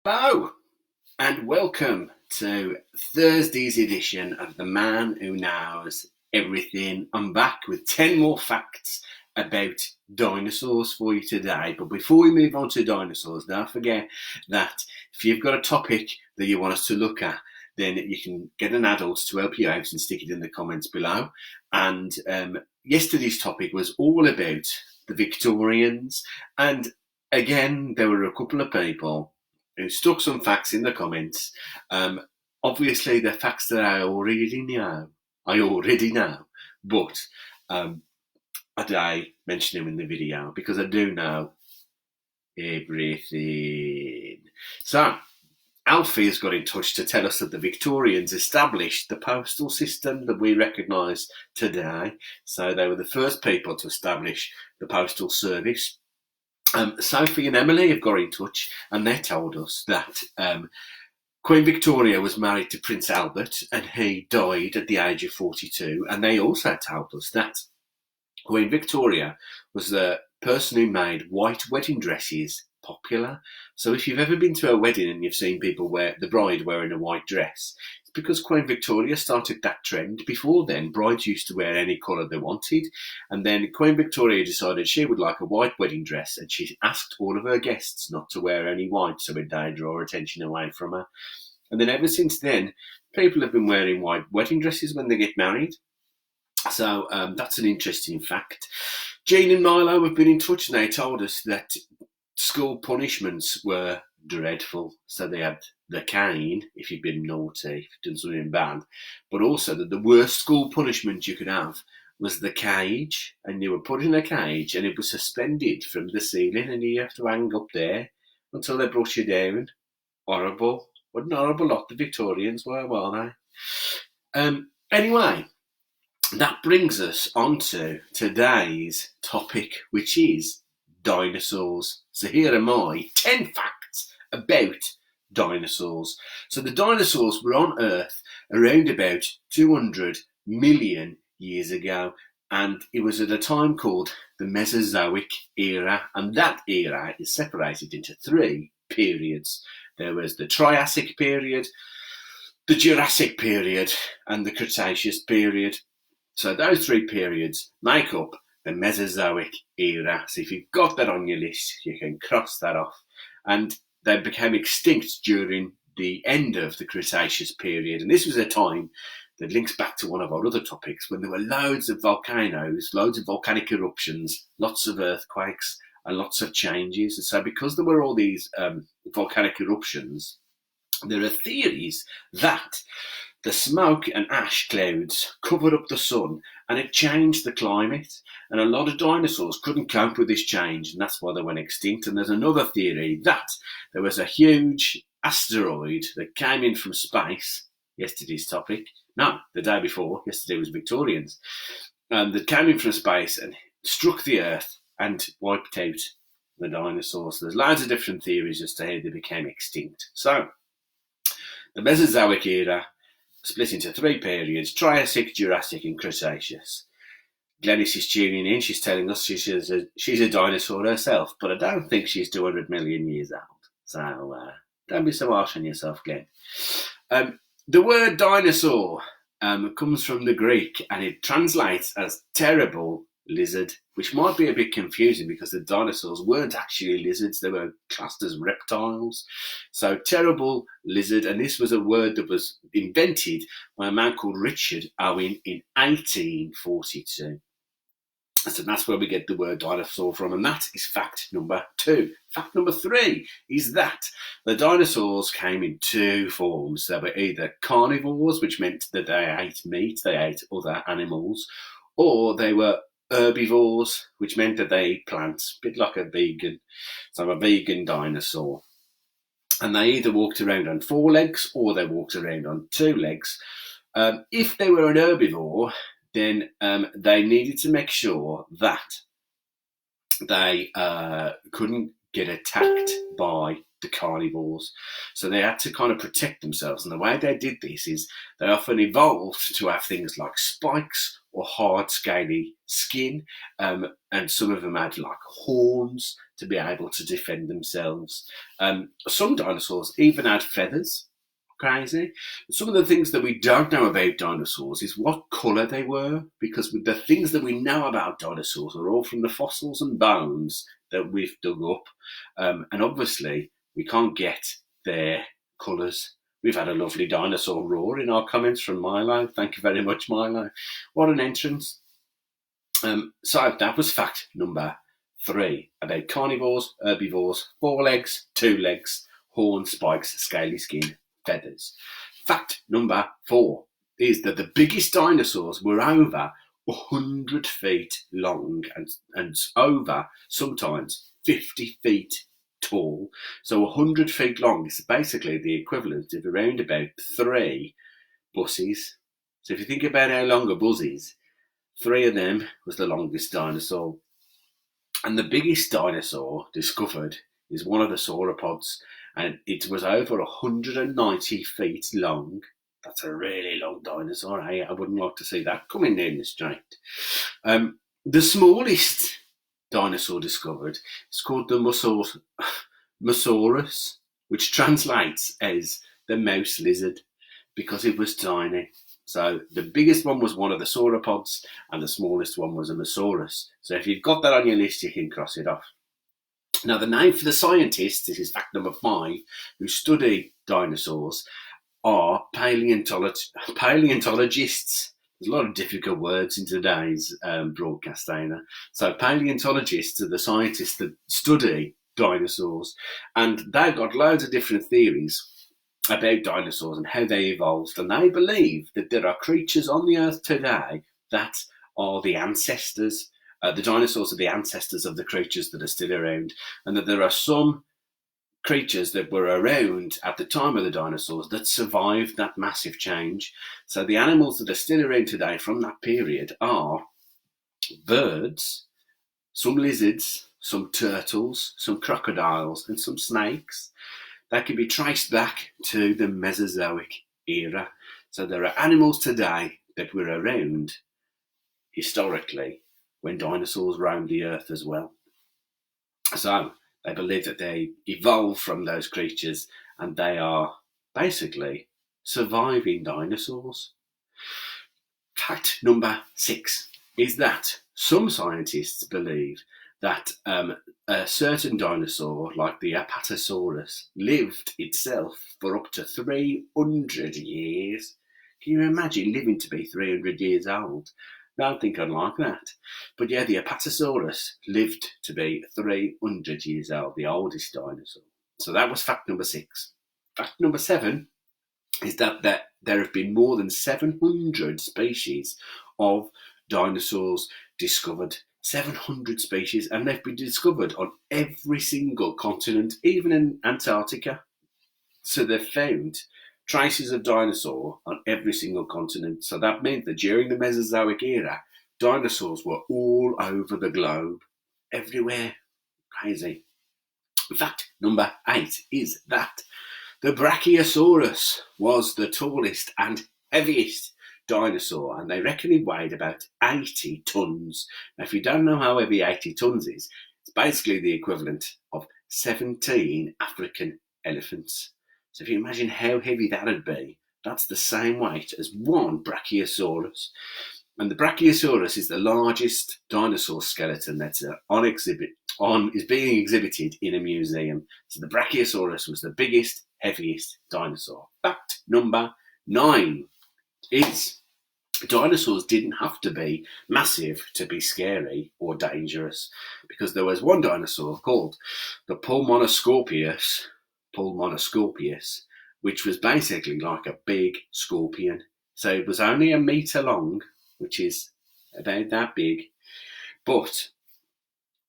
Hello and welcome to Thursday's edition of The Man Who Knows Everything. I'm back with 10 more facts about dinosaurs for you today. But before we move on to dinosaurs, don't forget that if you've got a topic that you want us to look at, then you can get an adult to help you out and stick it in the comments below. And yesterday's topic was all about the Victorians. And again, there were a couple of people who stuck some facts in the comments. Obviously, the facts that I already know, but I mention them in the video because I do know everything. So, Alfie has got in touch to tell us that the Victorians established the postal system that we recognise today. So they were the first people to establish the postal service. Sophie and Emily have got in touch and they told us that Queen Victoria was married to Prince Albert and he died at the age of 42. And they also told us that Queen Victoria was the person who made white wedding dresses popular. So if you've ever been to a wedding and you've seen people the bride wearing a white dress, it's because Queen Victoria started that trend. Before then, brides used to wear any colour they wanted. And then Queen Victoria decided she would like a white wedding dress and she asked all of her guests not to wear any white so it would draw attention away from her. And then ever since then, people have been wearing white wedding dresses when they get married. So that's an interesting fact. Jean and Milo have been in touch and they told us that school punishments were dreadful. So they had the cane if you'd been naughty, if you'd done something bad, but also that the worst school punishment you could have was the cage, and you were put in a cage and it was suspended from the ceiling and you have to hang up there until they brought you down. Horrible. What an horrible lot the Victorians were they? Anyway, that brings us on to today's topic, which is dinosaurs. So here are my 10 facts about dinosaurs. So the dinosaurs were on Earth around about 200 million years ago, and it was at a time called the Mesozoic era, and that era is separated into three periods. There was the Triassic period, the Jurassic period, and the Cretaceous period. So those three periods make up the Mesozoic era. So if you've got that on your list, you can cross that off. And they became extinct during the end of the Cretaceous period. And this was a time that links back to one of our other topics when there were loads of volcanoes, loads of volcanic eruptions, lots of earthquakes, and lots of changes. And so because there were all these volcanic eruptions, there are theories that the smoke and ash clouds covered up the sun and it changed the climate. And a lot of dinosaurs couldn't cope with this change and that's why they went extinct. And there's another theory that there was a huge asteroid that came in from space, yesterday's topic. No, the day before, yesterday was Victorians, that came in from space and struck the Earth and wiped out the dinosaurs. So there's loads of different theories as to how they became extinct. So the Mesozoic era split into three periods: Triassic, Jurassic and Cretaceous. Glenys is tuning in. She's telling us she's a dinosaur herself, but I don't think she's 200 million years old. So don't be so harsh on yourself, Glenn. The word dinosaur comes from the Greek and it translates as terrible lizard, which might be a bit confusing because the dinosaurs weren't actually lizards, they were classed as reptiles. So terrible lizard, and this was a word that was invented by a man called Richard Owen in 1842. So that's where we get the word dinosaur from, and that is fact number 2. Fact number 3 is that the dinosaurs came in two forms. They were either carnivores, which meant that they ate meat, they ate other animals, or they were herbivores, which meant that they ate plants, a bit like a vegan. So a vegan dinosaur. And they either walked around on 4 legs or they walked around on 2 legs. If they were an herbivore, then they needed to make sure that they couldn't get attacked by the carnivores. So they had to kind of protect themselves. And the way they did this is they often evolved to have things like spikes or hard, scaly skin. And some of them had like horns to be able to defend themselves. Some dinosaurs even had feathers. Crazy. Some of the things that we don't know about dinosaurs is what colour they were, because the things that we know about dinosaurs are all from the fossils and bones that we've dug up. And obviously, we can't get their colours. We've had a lovely dinosaur roar in our comments from Milo. Thank you very much, Milo. What an entrance. So that was fact number 3 about carnivores, herbivores, 4 legs, 2 legs, horns, spikes, scaly skin, feathers. Fact number 4 is that the biggest dinosaurs were over 100 feet long and over sometimes 50 feet tall. So 100 feet long is basically the equivalent of around about 3 buses. So if you think about how long a bus is, 3 of them was the longest dinosaur. And the biggest dinosaur discovered is one of the sauropods, and it was over 190 feet long. That's a really long dinosaur, eh? I wouldn't like to see that coming down the street. The smallest dinosaur discovered is called the Mosaurus, which translates as the mouse lizard, because it was tiny. So the biggest one was one of the sauropods, and the smallest one was a Mosaurus. So if you've got that on your list, you can cross it off. Now, the name for the scientists, this is fact number 5, who study dinosaurs, are paleontologists. There's a lot of difficult words in today's broadcast, Dana. So paleontologists are the scientists that study dinosaurs, and they've got loads of different theories about dinosaurs and how they evolved. And they believe that there are creatures on the earth today that are the ancestors. The dinosaurs are the ancestors of the creatures that are still around, and that there are some creatures that were around at the time of the dinosaurs that survived that massive change. So the animals that are still around today from that period are birds, some lizards, some turtles, some crocodiles, and some snakes. That can be traced back to the Mesozoic era. So there are animals today that were around historically when dinosaurs roamed the earth as well. So they believe that they evolved from those creatures, and they are basically surviving dinosaurs. Fact number 6 is that some scientists believe that a certain dinosaur, like the Apatosaurus, lived itself for up to 300 years. Can you imagine living to be 300 years old? I don't think I'd like that. But yeah, the Apatosaurus lived to be 300 years old, the oldest dinosaur. So that was fact number 6. Fact number 7 is that there have been more than 700 species of dinosaurs discovered. 700 species, and they've been discovered on every single continent, even in Antarctica. So they've found traces of dinosaur on every single continent. So that meant that during the Mesozoic era, dinosaurs were all over the globe, everywhere. Crazy. Fact number 8 is that the Brachiosaurus was the tallest and heaviest dinosaur, and they reckon it weighed about 80 tons. Now, if you don't know how heavy 80 tons is, it's basically the equivalent of 17 African elephants. So if you imagine how heavy that would be, that's the same weight as one Brachiosaurus. And the Brachiosaurus is the largest dinosaur skeleton that's is being exhibited in a museum. So the Brachiosaurus was the biggest, heaviest dinosaur. Fact number 9 is dinosaurs didn't have to be massive to be scary or dangerous, because there was one dinosaur called the Pulmonoscorpius, which was basically like a big scorpion. So it was only a metre long, which is about that big, but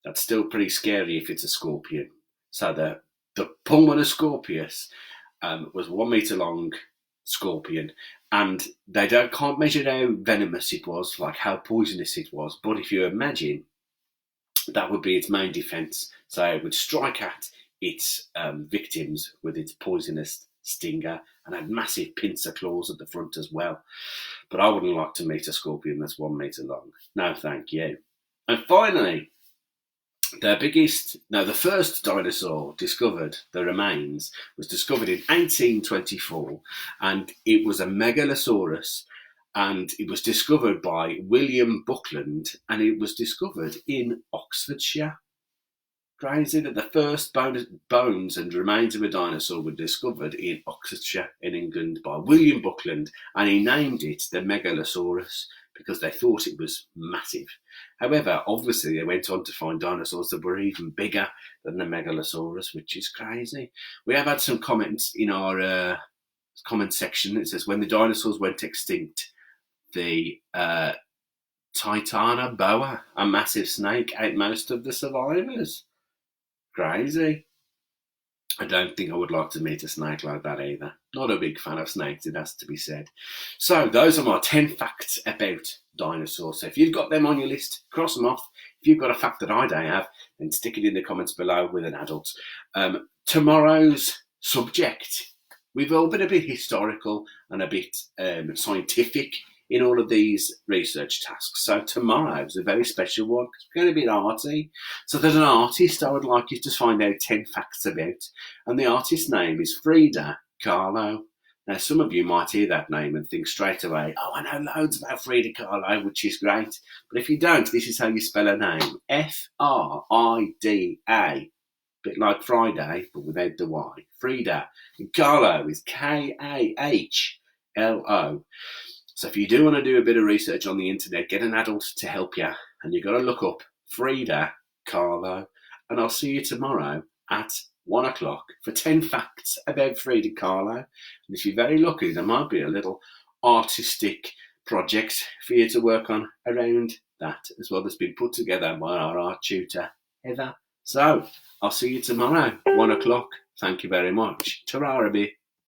that's still pretty scary if it's a scorpion. So the Pulmonoscorpius was 1 metre long scorpion, and they can't measure how venomous it was, like how poisonous it was, but if you imagine, that would be its main defence. So it would strike at its victims with its poisonous stinger and had massive pincer claws at the front as well. But I wouldn't like to meet a scorpion that's 1 metre long. No, thank you. And finally, the first dinosaur discovered, the remains, was discovered in 1824, and it was a megalosaurus, and it was discovered by William Buckland, and it was discovered in Oxfordshire. Crazy that the first bones and remains of a dinosaur were discovered in Oxfordshire in England by William Buckland, and he named it the Megalosaurus because they thought it was massive. However, obviously they went on to find dinosaurs that were even bigger than the Megalosaurus, which is crazy. We have had some comments in our comment section. It says, when the dinosaurs went extinct, the Titana boa, a massive snake, ate most of the survivors. Crazy. I don't think I would like to meet a snake like that either. Not a big fan of snakes, it has to be said. So those are my 10 facts about dinosaurs. So if you've got them on your list, cross them off. If you've got a fact that I don't have, then stick it in the comments below with an adult. Tomorrow's subject, we've all been a bit historical and a bit scientific in all of these research tasks. So tomorrow is a very special one because we're going to be arty. So there's an artist I would like you to find out 10 facts about. And the artist's name is Frida Kahlo. Now, some of you might hear that name and think straight away, oh, I know loads about Frida Kahlo, which is great. But if you don't, this is how you spell her name. Frida. A bit like Friday, but without the Y. Frida. And Kahlo is Kahlo. So if you do want to do a bit of research on the internet, get an adult to help you, and you've got to look up Frida Kahlo. And I'll see you tomorrow at 1 o'clock for 10 facts about Frida Kahlo. And if you're very lucky, there might be a little artistic project for you to work on around that as well, that's been put together by our art tutor, Heather. So I'll see you tomorrow, 1 o'clock. Thank you very much. Ta-ra a bit.